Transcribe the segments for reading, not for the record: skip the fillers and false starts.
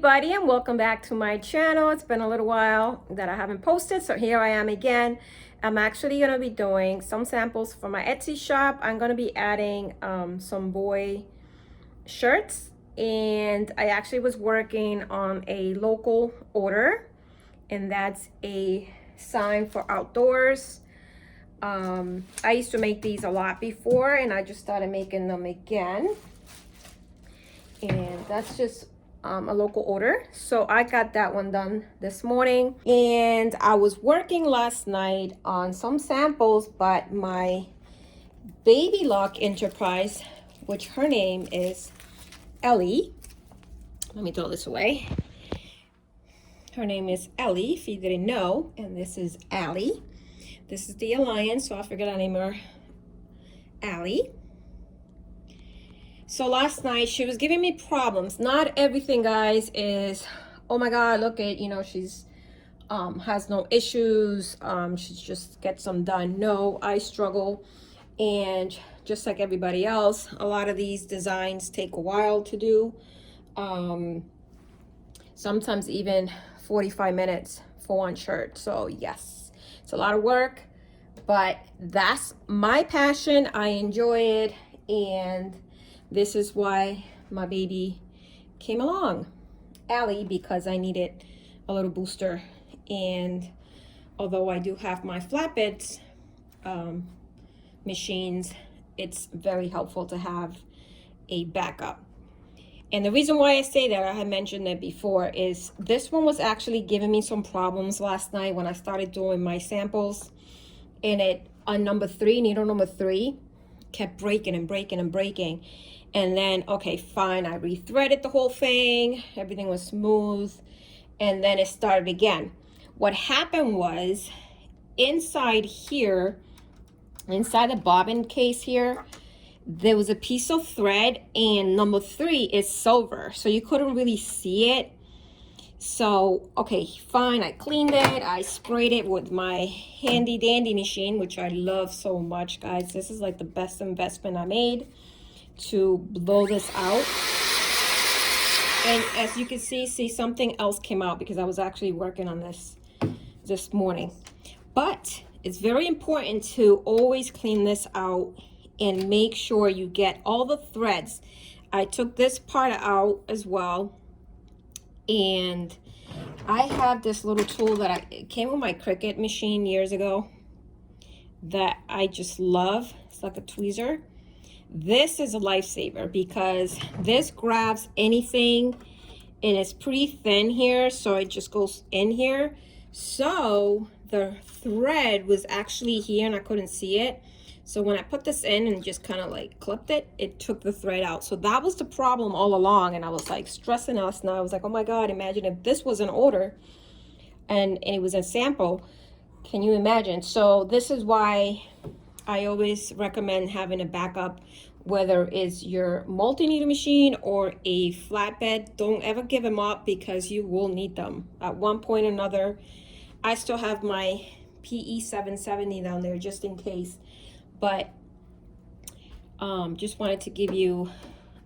everybody, and welcome back to my channel. It's been a little while that I haven't posted, so here I am again. I'm actually going to be doing some samples for my Etsy shop. I'm going to be adding some boy shirts, and I actually was working on a local order, and that's a sign for outdoors. I used to make these a lot before, and I just started making them again, and that's just a local order. So I got that one done this morning, and I was working last night on some samples, but my Baby Lock enterprise, which her name is Ellie, let me throw this away. Her name is Ellie, if you didn't know, and this is Allie. This is the Alliance, so I figured I'd name her Allie. So last night she was giving me problems. Not everything, guys, is, oh my God, look at, she's has no issues. She just gets them done. No, I struggle. And just like everybody else, a lot of these designs take a while to do. Sometimes even 45 minutes for one shirt. So yes, it's a lot of work, but that's my passion. I enjoy it, and this is why my baby came along, Allie, because I needed a little booster. And although I do have my flatbeds machines, it's very helpful to have a backup. And the reason why I say that, I had mentioned it before, is this one was actually giving me some problems last night when I started doing my samples. And it, on needle number 3, kept breaking and breaking and breaking. And then, okay, fine, I rethreaded the whole thing. Everything was smooth. And then it started again. What happened was, inside here, inside the bobbin case here, there was a piece of thread, and number 3 is silver, so you couldn't really see it. So, okay, fine, I cleaned it. I sprayed it with my handy dandy machine, which I love so much, guys. This is like the best investment I made to blow this out. And as you can see something else came out because I was actually working on this morning. But it's very important to always clean this out and make sure you get all the threads. I took this part out as well, and I have this little tool that it came with my Cricut machine years ago that I just love. It's like a tweezer. This is a lifesaver because this grabs anything, and it's pretty thin here, so it just goes in here. So the thread was actually here and I couldn't see it. So when I put this in and just kind of like clipped it, it took the thread out. So that was the problem all along, and I was like stressing us. Now I was like, oh my God, imagine if this was an order and it was a sample. Can you imagine? So this is why I always recommend having a backup, whether it's your multi-needle machine or a flatbed. Don't ever give them up because you will need them at one point or another. I still have my PE 770 down there just in case. But just wanted to give you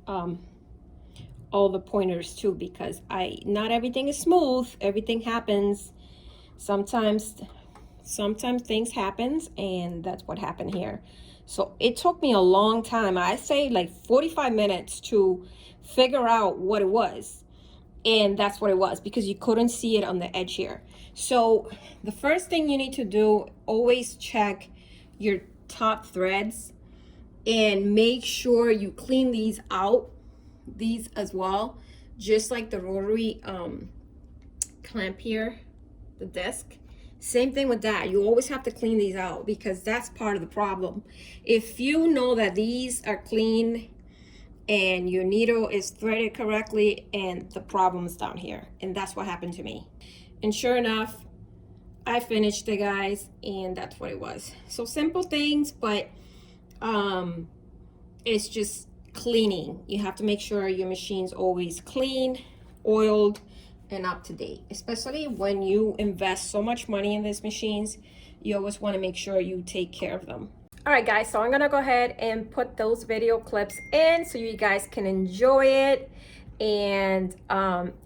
all the pointers too, because not everything is smooth. Everything happens. Sometimes things happens, and that's what happened here. So it took me a long time. I say like 45 minutes to figure out what it was. And that's what it was, because you couldn't see it on the edge here. So the first thing you need to do, always check your top threads and make sure you clean these out, these as well, just like the rotary clamp here, the disc. Same thing with that. You always have to clean these out because that's part of the problem. If you know that these are clean and your needle is threaded correctly, and the problem is down here, and that's what happened to me. And sure enough, I finished it, guys, and that's what it was. So simple things, but it's just cleaning. You have to make sure your machine's always clean, oiled, and up to date. Especially when you invest so much money in these machines, you always want to make sure you take care of them. All right, guys, so I'm gonna go ahead and put those video clips in so you guys can enjoy it. and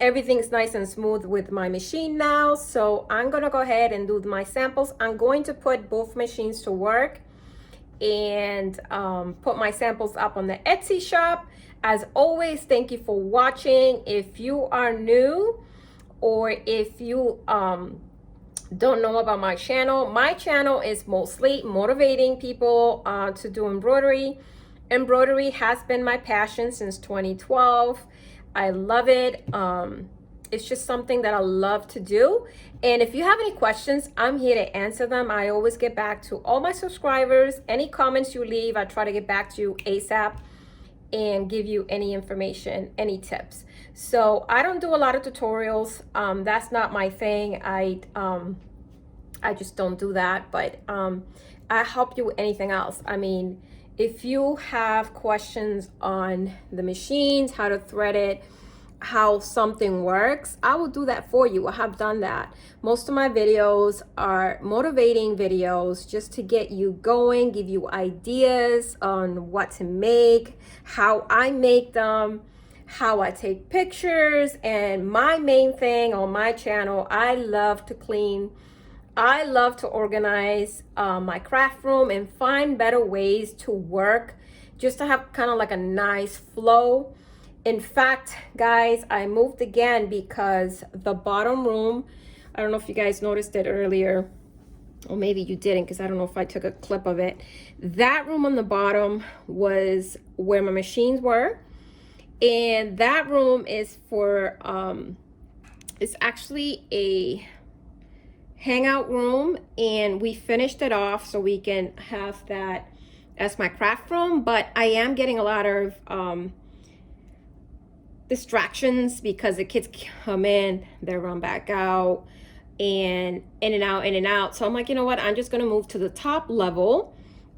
everything's nice and smooth with my machine now. So I'm gonna go ahead and do my samples. I'm going to put both machines to work and put my samples up on the Etsy shop. As always, thank you for watching. If you are new, or if you don't know about my channel is mostly motivating people to do embroidery. Embroidery has been my passion since 2012. I love it. It's just something that I love to do. And if you have any questions, I'm here to answer them. I always get back to all my subscribers. Any comments you leave, I try to get back to you ASAP and give you any information, any tips. So I don't do a lot of tutorials. That's not my thing. I just don't do that, but I help you with anything else. I mean, if you have questions on the machines, how to thread it, how something works, I will do that for you. I have done that. Most of my videos are motivating videos just to get you going, give you ideas on what to make, how I make them, how I take pictures. And my main thing on my channel, I love to clean. I love to organize my craft room and find better ways to work, just to have kind of like a nice flow. In fact, guys, I moved again because the bottom room, I don't know if you guys noticed it earlier, or maybe you didn't, because I don't know if I took a clip of it. That room on the bottom was where my machines were. And that room is for, it's actually a hangout room, and we finished it off so we can have that as my craft room. But I am getting a lot of distractions because the kids come in, they run back out, and in and out, in and out. So I'm like, you know what, I'm just gonna move to the top level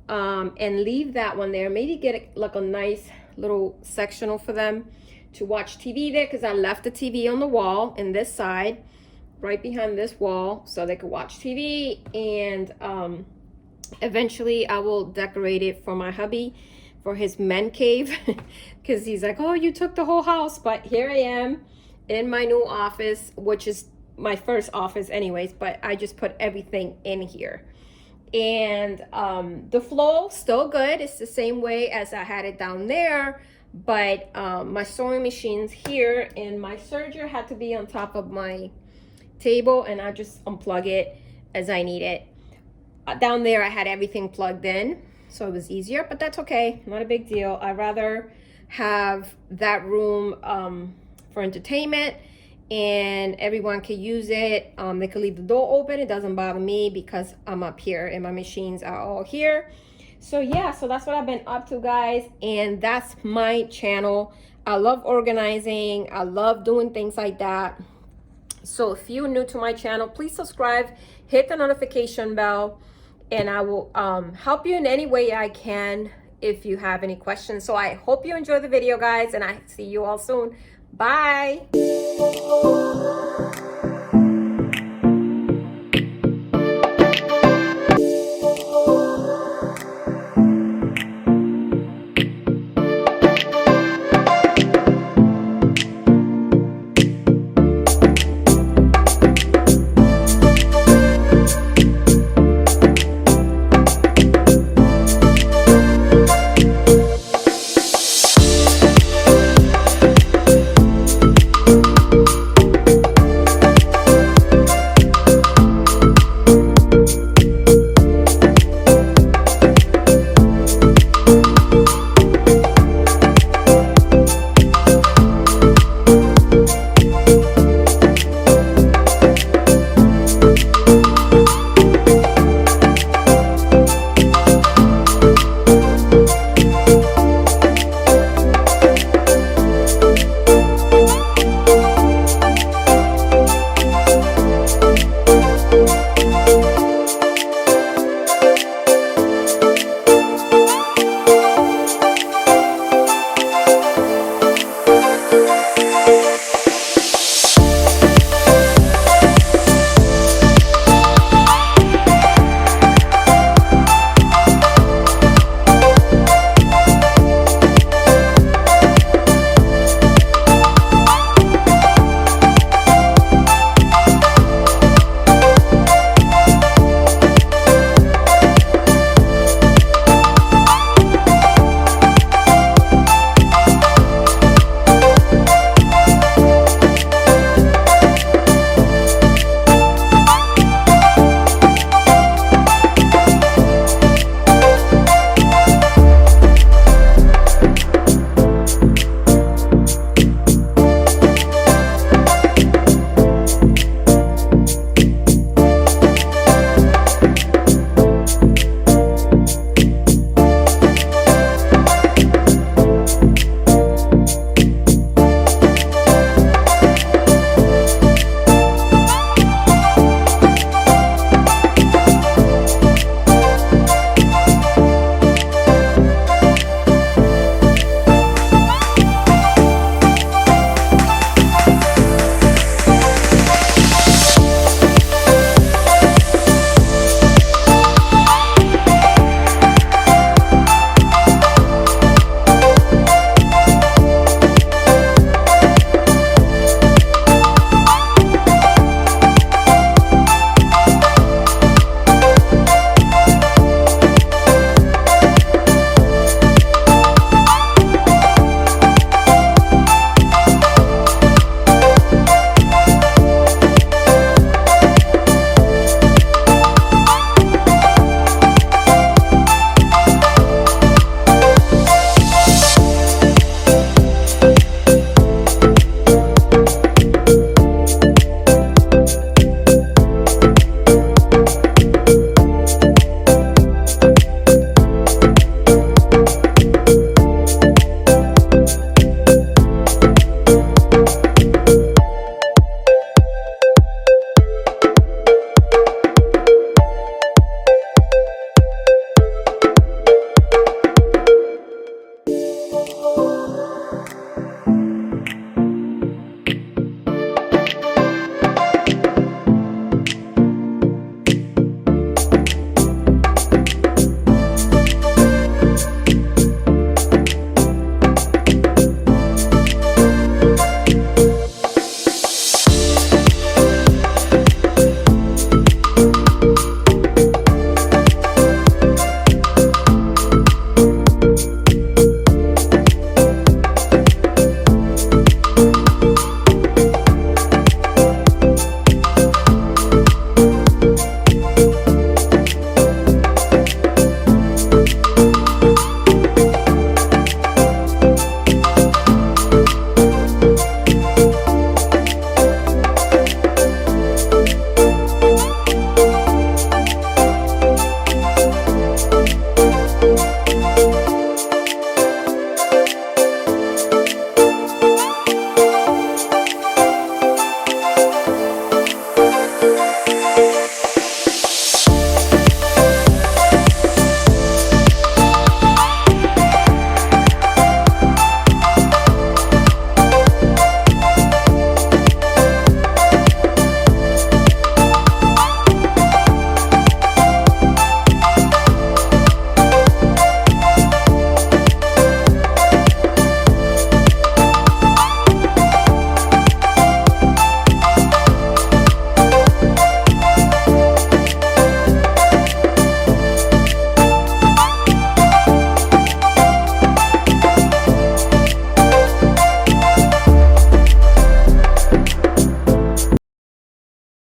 and leave that one there. Maybe get like a nice little sectional for them to watch TV there, because I left the TV on the wall in this side, right behind this wall, so they could watch TV. And eventually I will decorate it for my hubby for his men cave, because he's like, oh, you took the whole house. But here I am in my new office, which is my first office anyways, but I just put everything in here. And the flow still good. It's the same way as I had it down there, but my sewing machine's here, and my serger had to be on top of my table, and I just unplug it as I need it. Down there I had everything plugged in, so it was easier, but that's okay, not a big deal. I'd rather have that room for entertainment, and everyone can use it. They can leave the door open. It doesn't bother me because I'm up here and my machines are all here. So yeah, so that's what I've been up to, guys, and that's my channel. I love organizing. I love doing things like that. So if you're new to my channel, please subscribe, hit the notification bell, and I will help you in any way I can if you have any questions. So I hope you enjoy the video, guys, and I see you all soon. Bye.